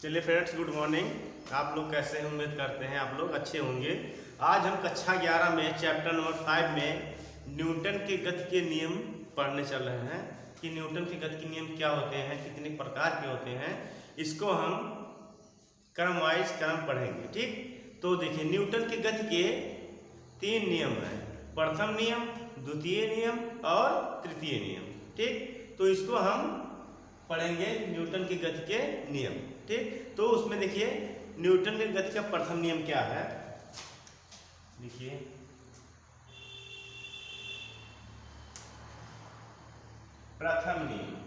चलिए friends, good morning. आप लोग कैसे हैं? उम्मीद करते हैं आप लोग अच्छे होंगे। आज हम कक्षा 11 में चैप्टर नंबर 5 में न्यूटन के गति के नियम पढ़ने चल रहे हैं कि न्यूटन के गति के नियम क्या होते हैं, कितने प्रकार के होते हैं। इसको हम क्रम वाइज पढ़ेंगे। ठीक, तो देखिए न्यूटन के गति के 3 नियम हैं। प्रथम नियम, द्वितीय नियम और तृतीय नियम। ठीक, तो इसको हम पढ़ेंगे न्यूटन की गति के नियम। ठीक, तो उसमें देखिए न्यूटन की गति का प्रथम नियम क्या है। देखिए प्रथम नियम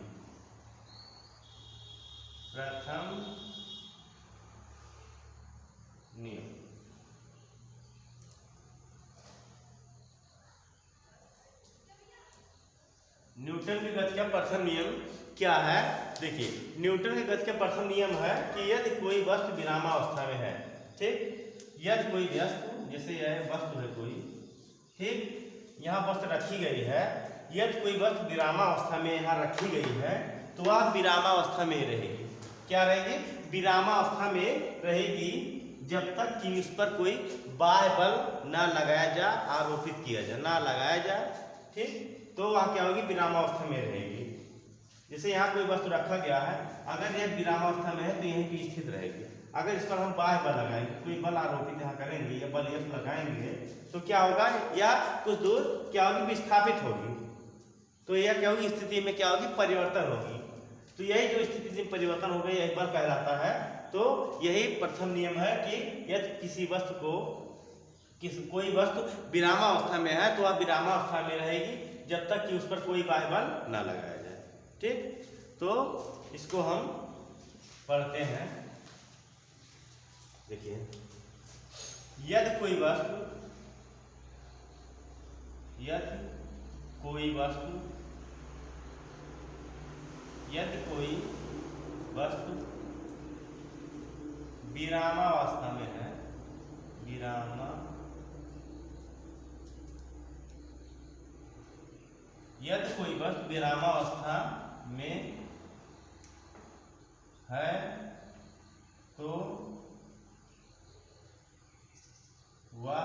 न्यूटन की गति का प्रथम नियम क्या है। देखिए न्यूटन की गति का प्रथम नियम है कि यदि कोई वस्तु विरामावस्था में है, ठीक, यदि कोई वस्तु, जैसे यह वस्तु है कोई, ठीक, यहाँ वस्तु रखी गई है, यदि कोई वस्तु विरामावस्था में यहाँ रखी गई है तो वह विरामावस्था में रहेगी। क्या रहेगी? विरामावस्था में रहेगी जब तक कि उस पर कोई बाह्य बल ना लगाया जा, आरोपित किया जाए, ना लगाया जाए। ठीक, तो वह क्या होगी? विरामावस्था में रहेगी। जैसे यहाँ कोई वस्तु रखा गया है, अगर यह विरामावस्था में है तो यहीं की स्थित रहेगी। अगर इस पर हम बाह्य बल लगाएंगे, कोई बल आरोपित यहाँ करेंगे या बल F लगाएंगे तो क्या होगा? यह कुछ दूर क्या होगी? विस्थापित होगी। तो यह क्या होगी? स्थिति में क्या होगी? परिवर्तन होगी। तो यही जो स्थिति में परिवर्तन हो गई यही बल कहलाता है। तो यही प्रथम नियम है कि यदि किसी वस्तु को कोई वस्तु विरामावस्था में है तो वह विरामावस्था में रहेगी जब तक कि उस पर कोई बाह्य बल ना लगाया जाए। ठीक, तो इसको हम पढ़ते हैं। देखिए यदि कोई वस्तु विरामावस्था में है, यदि कोई वस्तु विरामावस्था में है तो वह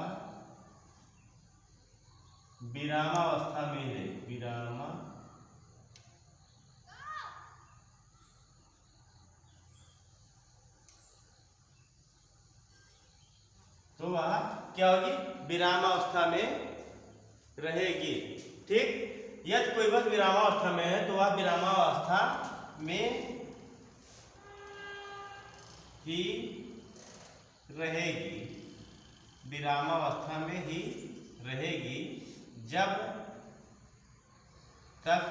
विरामावस्था में है, तो वह क्या होगी? विरामावस्था में रहेगी। ठीक, यदि कोई वस्तु विरामावस्था में है तो वह विरामावस्था में ही रहेगी, विरामावस्था में ही रहेगी जब तक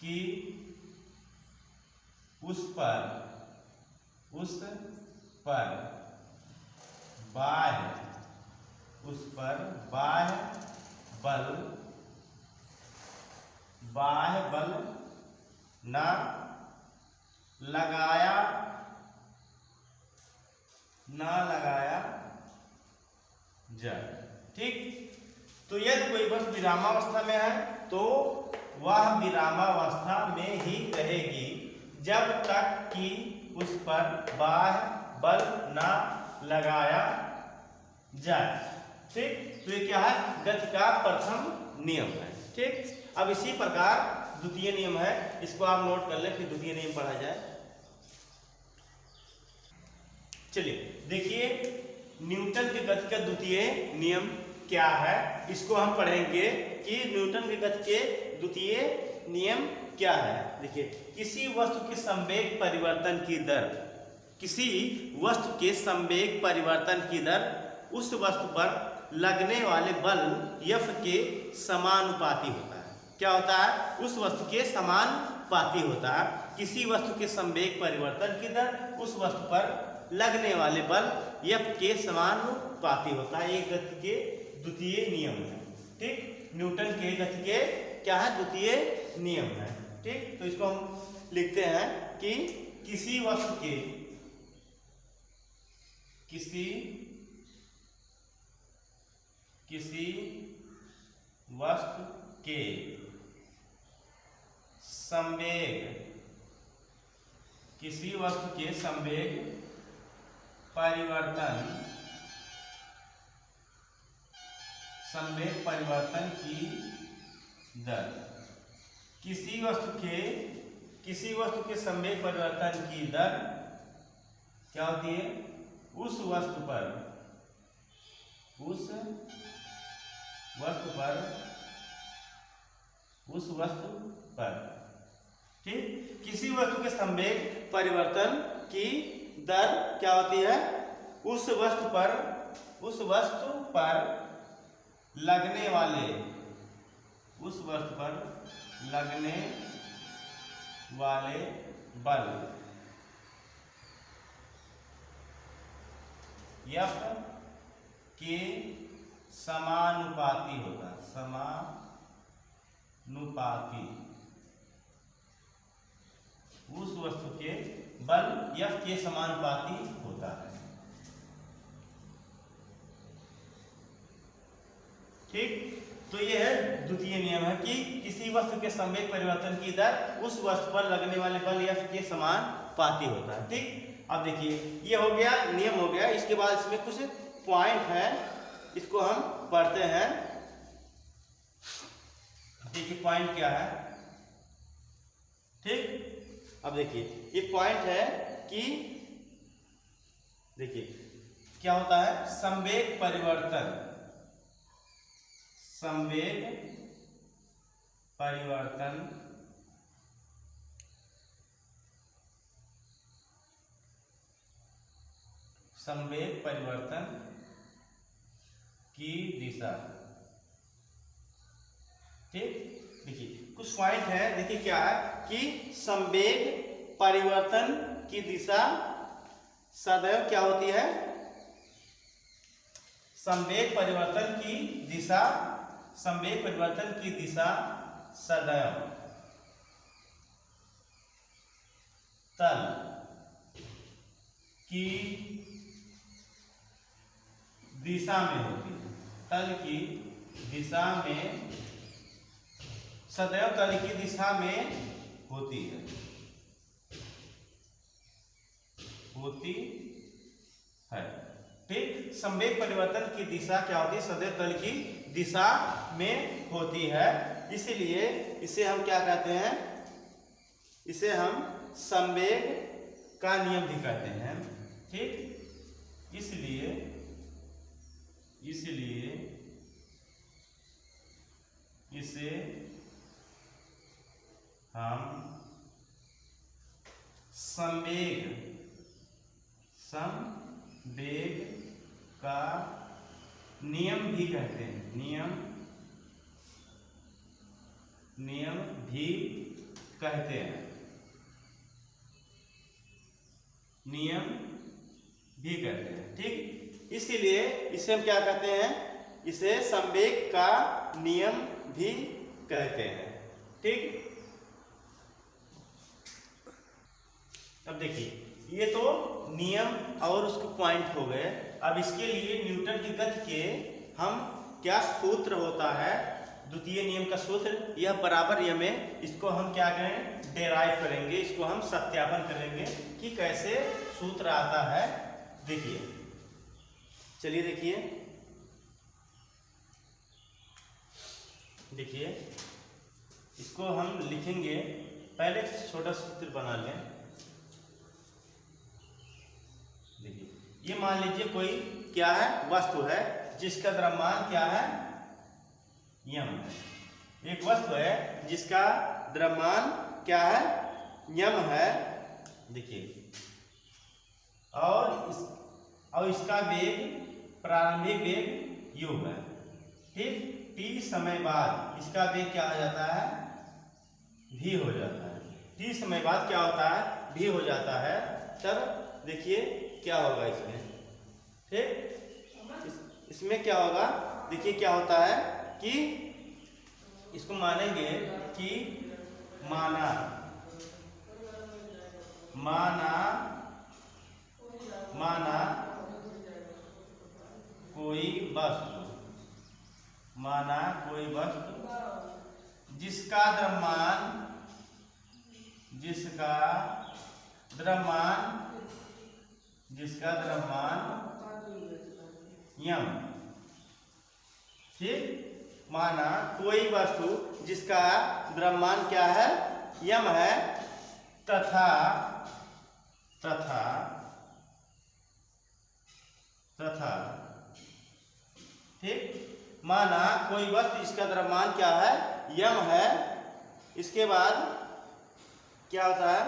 कि उस पर बाह्य बल ना लगाया जाए। ठीक, तो यदि कोई वस्तु विरामावस्था में है तो वह विरामावस्था में ही रहेगी जब तक कि उस पर बाह्य बल ना लगाया जाए। ठीक, तो ये क्या है? गति का प्रथम नियम है। ठीक, अब इसी प्रकार द्वितीय नियम है, इसको आप नोट कर लें, फिर द्वितीय नियम पढ़ा जाए। चलिए देखिए न्यूटन की गति का द्वितीय नियम क्या है, इसको हम पढ़ेंगे कि न्यूटन की गति के द्वितीय नियम क्या है। देखिए किसी वस्तु के संवेग परिवर्तन की दर उस वस्तु पर लगने वाले बल F के समानुपाती होता है। क्या होता है? उस वस्तु के समानुपाती होता है। किसी वस्तु के संवेग परिवर्तन की दर उस वस्तु पर लगने वाले बल F के समानुपाती होता है। ये गति के द्वितीय नियम है। ठीक, न्यूटन के गति के क्या है? द्वितीय नियम है। ठीक, तो इसको हम लिखते हैं कि किसी वस्तु के संवेग किसी वस्तु के संवेग परिवर्तन की दर, किसी वस्तु के संवेग परिवर्तन की दर क्या होती है? उस वस्तु पर ठीक, किसी वस्तु के संवेग परिवर्तन की दर क्या होती है? उस वस्तु पर लगने वाले बल F के समानुपाती होता है, उस वस्तु के बल F के समानुपाती होता है। ठीक, तो ये है द्वितीय नियम है कि किसी वस्तु के संवेग परिवर्तन की दर उस वस्तु पर लगने वाले बल F के समानुपाती होता है। ठीक, अब देखिए ये हो गया, नियम हो गया। इसके बाद इसमें कुछ पॉइंट है, इसको हम पढ़ते हैं। देखिए पॉइंट क्या है। ठीक, अब देखिए ये पॉइंट है कि देखिए क्या होता है? संवेग परिवर्तन की दिशा। ठीक, देखिए कुछ पॉइंट है। देखिए क्या है कि संवेग परिवर्तन की दिशा सदैव क्या होती है? संवेग परिवर्तन की दिशा सदैव तल की दिशा में होती है। सदैव तल की दिशा में होती है। ठीक, संवेग परिवर्तन की दिशा क्या होती है? सदैव तल की दिशा में होती है। इसीलिए इसे हम क्या कहते हैं? इसे हम संवेग का नियम भी कहते हैं। ठीक, इसलिए इसे हम संवेग का नियम भी कहते हैं। नियम भी कहते हैं। ठीक, इसीलिए इसे हम क्या कहते हैं? इसे संवेग का नियम भी कहते हैं। ठीक, अब देखिए ये तो नियम और उसके पॉइंट हो गए। अब इसके लिए न्यूटन की गति के हम क्या सूत्र होता है? द्वितीय नियम का सूत्र, यह बराबर नियम है। इसको हम क्या करें? डेराइव करेंगे, इसको हम सत्यापन करेंगे कि कैसे सूत्र आता है। देखिए, चलिए देखिए इसको हम लिखेंगे। पहले छोटा सूत्र बना लें। देखिए ये मान लीजिए कोई क्या है? वस्तु है जिसका द्रव्यमान क्या है? यम। एक वस्तु है जिसका द्रव्यमान क्या है? यम है। देखिए और इसका वेग, प्रारंभिक वेग u है। ठीक, t समय बाद इसका वेग क्या हो जाता है? v हो जाता है। t समय बाद क्या होता है? v हो जाता है। तब देखिए क्या होगा इसमें। ठीक, इसमें क्या होगा? देखिए क्या होता है कि इसको मानेंगे कि माना कोई वस्तु जिसका द्रव्यमान जिसका द्रव्यमान यम, ठीक। माना कोई वस्तु जिसका द्रव्यमान क्या है, यम है, तथा तथा तथा ठीक। माना कोई वस्तु जिसका द्रव्यमान क्या है, यम है, इसके बाद क्या होता है,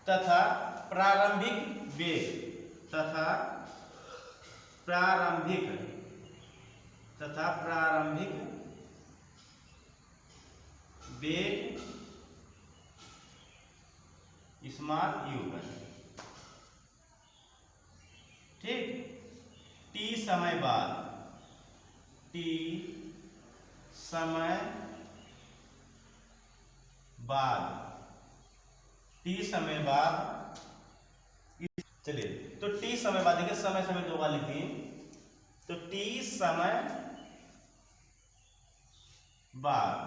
तथा प्रारंभिक वेग, तथा प्रारंभिक वेग स्मॉल यू है, ठीक। टी समय बाद, टी समय बाद, टी समय बाद, चलिए तो टी समय बाद, देखिए समय समय दो बार लिखिए, तो टी समय बाद,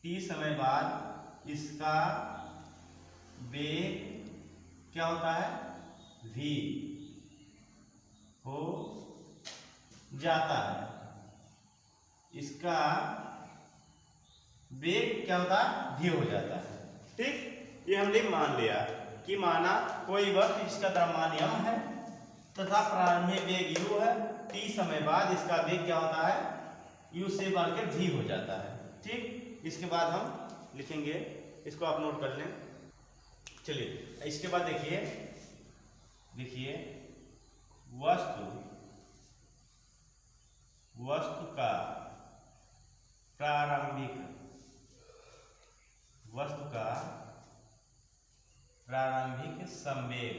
टी समय बाद इसका वेग क्या होता है, v हो जाता है, इसका वेग क्या होता है, v हो जाता है, ठीक। ये हमने मान लिया कि माना कोई वस्तु जिसका द्रव्यमान यम है तथा प्रारंभिक वेग u है, t समय बाद इसका वेग क्या होता है, u से बढ़कर v हो जाता है, ठीक। इसके बाद हम लिखेंगे, इसको आप नोट कर लें। चलिए इसके बाद देखिए वस्तु का प्रारंभिक संवेग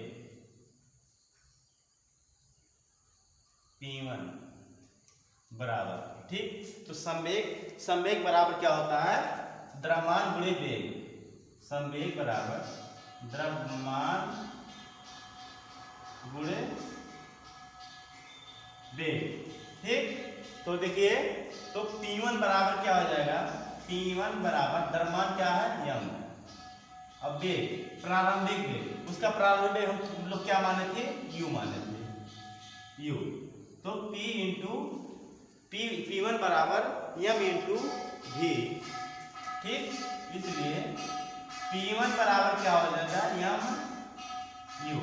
P1 बराबर, ठीक। तो संवेग बराबर क्या होता है, द्रव्यमान गुणे वेग, संवेग बराबर द्रव्यमान गुणे वेग, ठीक। तो देखिए तो P1 बराबर क्या हो जाएगा, P1 बराबर द्रव्यमान क्या है, यम। अब वेग, प्रारंभिक वेग, उसका प्रारंभिक वेग हम लोग क्या माने थे, u माने थे, u। तो P1 बराबर m इंटू v, ठीक। इसलिए P1 बराबर क्या हो जाएगा, m u,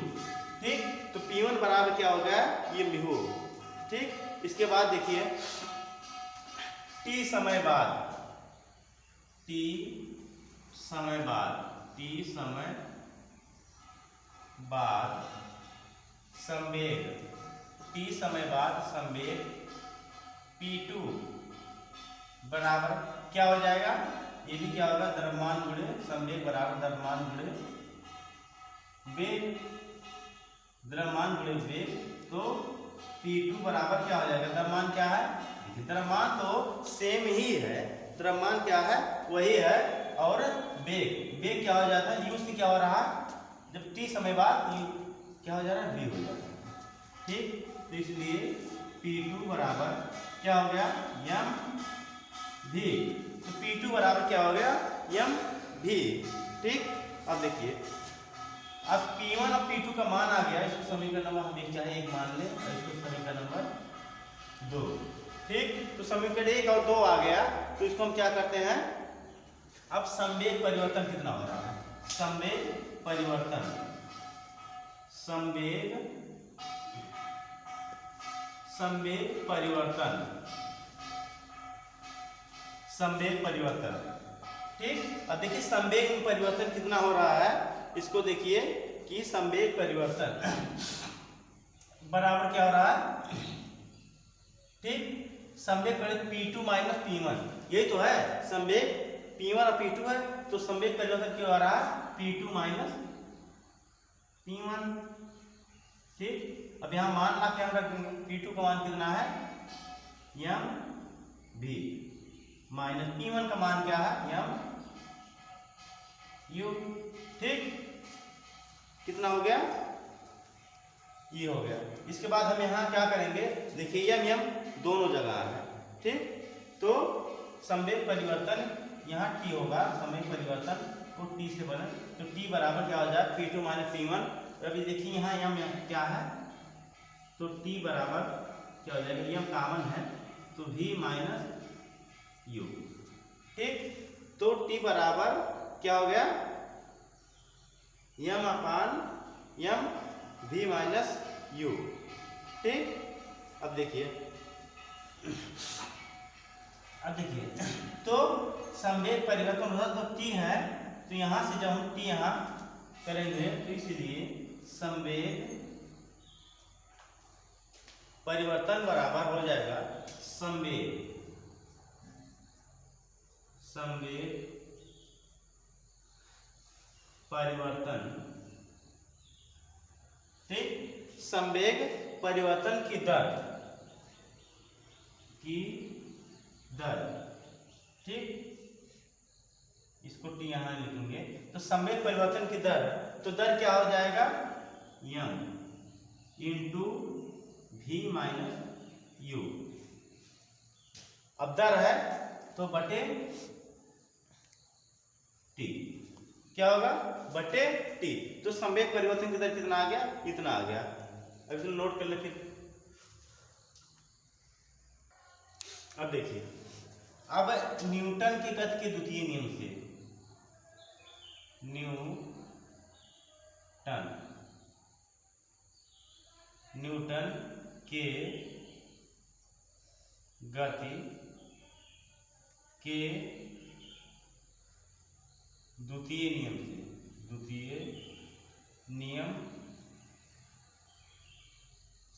ठीक। तो P1 बराबर क्या हो गया, ये म्यू, ठीक। इसके बाद देखिए t समय बाद संवेग P2 बराबर क्या हो जाएगा, ये भी क्या होगा, द्रव्यमान गुणे संवेग बराबर द्रव्यमान गुणे वेग, तो P2 बराबर क्या हो जाएगा, द्रव्यमान क्या है, द्रव्यमान तो सेम ही है, द्रव्यमान क्या है, वही है, और वेग क्या हो जाता है, u से क्या हो रहा है, जब t समय बाद u क्या हो जा रहा है, v हो जाता है, ठीक। तो इसलिए P2 बराबर क्या हो गया, m v, तो P2 बराबर क्या हो गया, m v, ठीक। अब देखिए अब P1 और P2 का मान आ गया, इसको समीकरण नंबर हम एक चाहे एक मान ले और इसको समीकरण नंबर 2, ठीक। तो समीकरण 1 और 2 आ गया, तो इसको हम क्या करते हैं, अब संवेग परिवर्तन कितना हो रहा है, संवेग परिवर्तन, ठीक। अब देखिए संवेग में परिवर्तन कितना हो रहा है, इसको देखिए कि संवेग परिवर्तन बराबर क्या हो रहा है, ठीक। संवेग परिवर्तन P2 माइनस P1, यही तो है संवेग, P1 और P2 है, तो संवेग परिवर्तन क्या हो रहा है, P2 माइनस P1, ठीक। अब यहाँ मान ला के हम रखेंगे, P2 का मान कितना है, m v, माइनस P1 का मान क्या है, m u, ठीक। कितना हो गया, ये हो गया। इसके बाद हम यहाँ क्या करेंगे, देखिए m दोनों जगह है, ठीक। तो संवेग परिवर्तन यहाँ t होगा, संवेग परिवर्तन वो टी से बना, तो टी बराबर क्या हो जाए P2 माइनस P1। अभी देखिए यहाँ यम क्या है, तो टी बराबर क्या हो जाएगा, यम कॉमन है तो V माइनस यू। ठीक, तो टी बराबर क्या हो गया, यम अपान यम V माइनस यू। ठीक, अब देखिए तो संवेग परिवर्तन होता तो टी है, तो यहां से जब हम टी यहां करेंगे तो इसलिए संवेग परिवर्तन बराबर हो जाएगा संवेग परिवर्तन। ठीक, संवेग परिवर्तन की दर ठीक, इसको टी यहां लिखेंगे, तो संवेग परिवर्तन की दर, तो दर क्या हो जाएगा M into V minus you. अब दर है तो बटे टी, क्या होगा बटे टी, तो संवेग परिवर्तन की दर कितना आ गया, इतना आ गया। अब इसको नोट कर ले फिर। अब देखिए, अब न्यूटन के गति के द्वितीय नियम से, न्यूटन के गति के द्वितीय नियम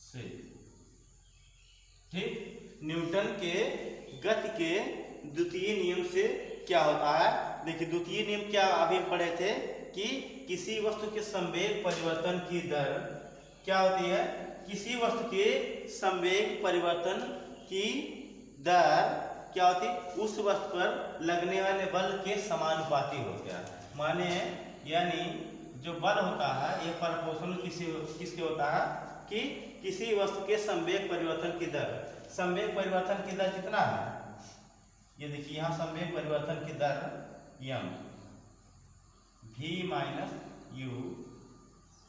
से ठीक, न्यूटन के गति के द्वितीय नियम से क्या होता है, देखिए द्वितीय नियम क्या अभी पढ़े थे कि किसी वस्तु के संवेग परिवर्तन की दर क्या होती है, किसी वस्तु के संवेग परिवर्तन की दर क्या होती है, उस वस्तु पर लगने वाले बल के समानुपाती हो गया। माने यानी जो बल होता है ये प्रोपोर्शनल किसके होता है, कि किसी वस्तु के संवेग परिवर्तन की दर, संवेग परिवर्तन की दर कितना है, ये देखिए यहाँ संवेग परिवर्तन की दर यम V माइनस यू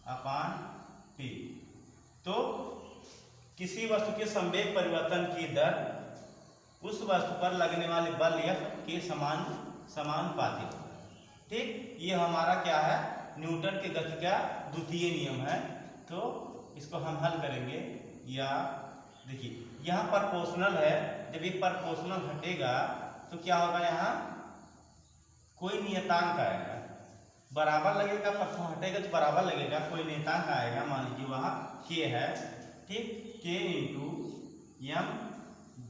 अपान P। तो किसी वस्तु के संवेग परिवर्तन की दर उस वस्तु पर लगने वाले बल F के समानुपाती होता है। ठीक, ये हमारा क्या है, न्यूटन के गति का द्वितीय नियम है। तो इसको हम हल करेंगे, या देखिए यहाँ प्रोपोर्शनल है, जब ये प्रोपोर्शनल हटेगा तो क्या होगा, यहाँ कोई नियतांक आएगा, बराबर लगेगा, प्रथम हटेगा तो बराबर लगेगा, कोई नियतांक आएगा, मान लीजिए वहाँ k है। ठीक, k into M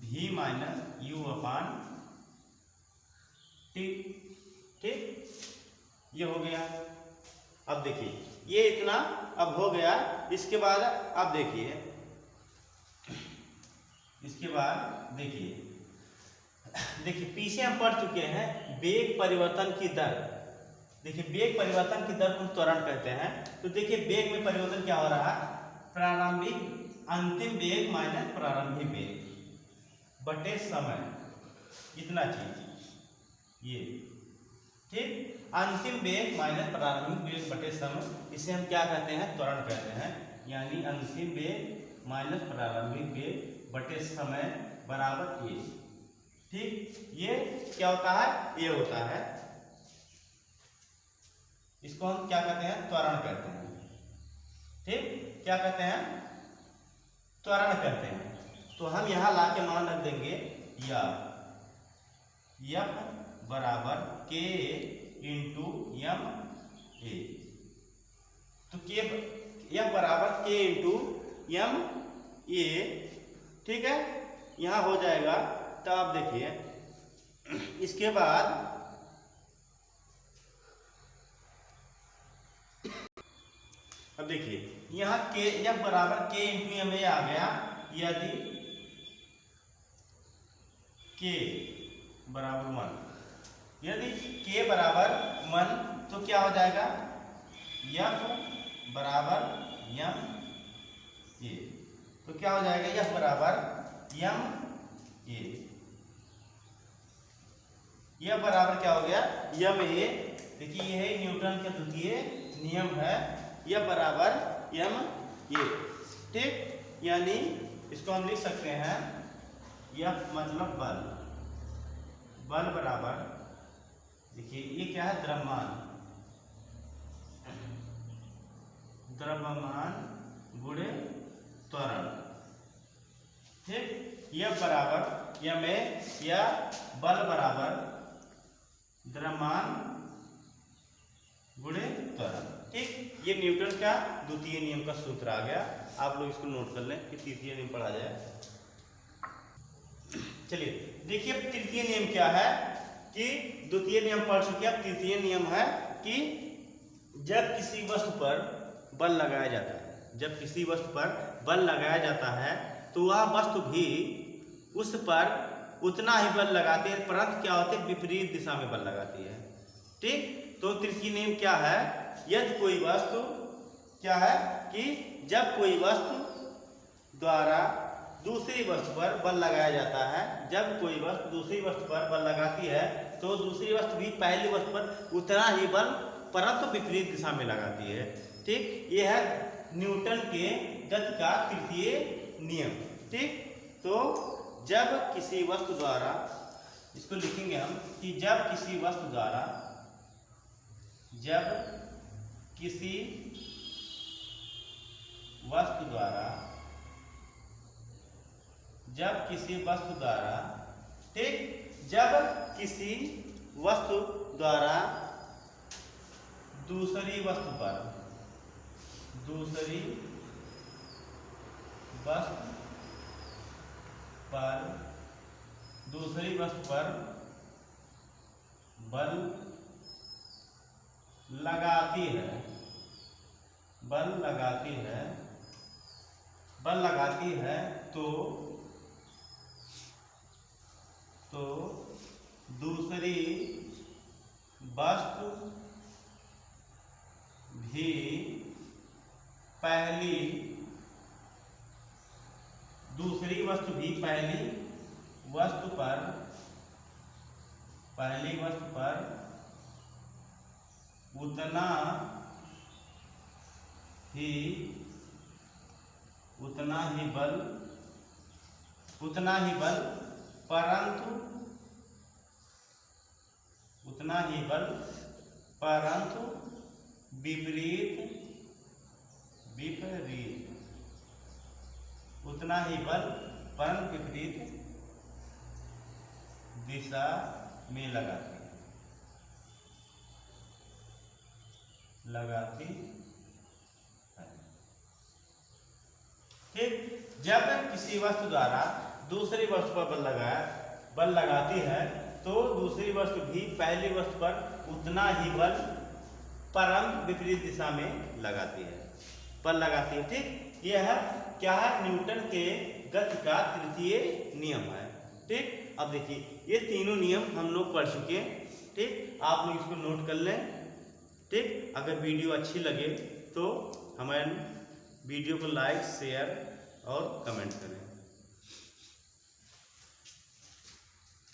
V minus U upon T. ठीक, ये हो गया। अब देखिए ये इतना अब हो गया, इसके बाद अब देखिए, इसके बाद देखिए पीछे हम पढ़ चुके हैं वेग परिवर्तन की दर। देखिए वेग परिवर्तन की दर को त्वरण कहते हैं। तो देखिए वेग में परिवर्तन क्या हो रहा है, प्रारंभिक अंतिम वेग माइनस प्रारंभिक वेग बटे समय, इतना चीज ये। ठीक, अंतिम वेग माइनस प्रारंभिक वेग बटे समय, इसे हम क्या कहते हैं, त्वरण कहते हैं। यानी अंतिम वेग माइनस प्रारंभिक वेग बटे समय बराबर ये। ठीक, ये क्या होता है, ये होता है, इसको हम क्या कहते हैं, त्वरण कहते हैं। ठीक, क्या कहते हैं, त्वरण कहते हैं। तो हम यहाँ ला के मान रख देंगे या F बराबर K इंटू यम ए। तो F बराबर K इंटू यम ए। ठीक है, यहाँ हो जाएगा। तो आप देखिए इसके बाद अब देखिए यहाँ F बराबर K इंटू यम ए आ गया। यदि K बराबर 1, यदि K बराबर 1 तो क्या हो जाएगा, F बराबर यम ए। तो क्या हो जाएगा, F बराबर यम ए। F बराबर क्या हो गया, यम ए देखिए ये है न्यूटन का द्वितीय नियम है, यह बराबर m a, ठीक। यानी इसको हम लिख सकते हैं यह मतलब बल, बल बराबर, देखिए ये क्या है, द्रव्यमान, द्रव्यमान गुणे त्वरण, ठीक। यह बराबर यह में या बल बराबर द्रव्यमान गुणे त्वरण, ठीक। ये न्यूटन का द्वितीय नियम का सूत्र आ गया। आप लोग इसको नोट कर लें कि तृतीय नियम पढ़ा जाए। चलिए देखिए तृतीय नियम क्या है कि द्वितीय नियम पढ़ चुके, अब तृतीय नियम है कि जब किसी वस्तु पर बल लगाया जाता है, जब किसी वस्तु पर बल लगाया जाता है तो वह वस्तु भी उस पर उतना ही बल लगाती है, परंतु क्या होते है, विपरीत दिशा में बल लगाती है, ठीक। तो तृतीय नियम क्या है, यदि कोई वस्तु क्या है कि जब कोई वस्तु द्वारा दूसरी वस्तु पर बल लगाया जाता है, जब कोई वस्तु दूसरी वस्तु पर बल लगाती है तो दूसरी वस्तु भी पहली वस्तु पर उतना ही बल परंतु विपरीत दिशा में लगाती है, ठीक। यह है न्यूटन के गति का तृतीय नियम, ठीक। तो जब किसी वस्तु द्वारा, इसको लिखेंगे हम कि जब किसी वस्तु द्वारा, जब किसी वस्तु द्वारा, जब किसी वस्तु द्वारा, ठीक, जब किसी वस्तु द्वारा दूसरी वस्तु पर, दूसरी वस्तु पर, दूसरी वस्तु पर बल लगाती है, बल लगाती है, बल लगाती है तो दूसरी वस्तु भी पहली, दूसरी वस्तु भी पहली वस्तु पर, पहली वस्तु पर उतना ही बल, उतना ही बल, परंतु उतना ही बल परंतु विपरीत, विपरीत, उतना ही बल परंतु विपरीत दिशा में लगाती है, लगाती है, ठीक। जब किसी वस्तु द्वारा दूसरी वस्तु पर बल लगाती है तो दूसरी वस्तु भी पहली वस्तु पर उतना ही बल परंतु विपरीत दिशा में लगाती है, बल लगाती है, ठीक। यह है क्या है, न्यूटन के गति का तृतीय नियम है, ठीक। अब देखिए ये तीनों नियम हम लोग पढ़ चुके हैं, ठीक। आप लोग इसको नोट कर लें, ठीक। अगर वीडियो अच्छी लगे तो हमारे वीडियो को लाइक, शेयर और कमेंट करें।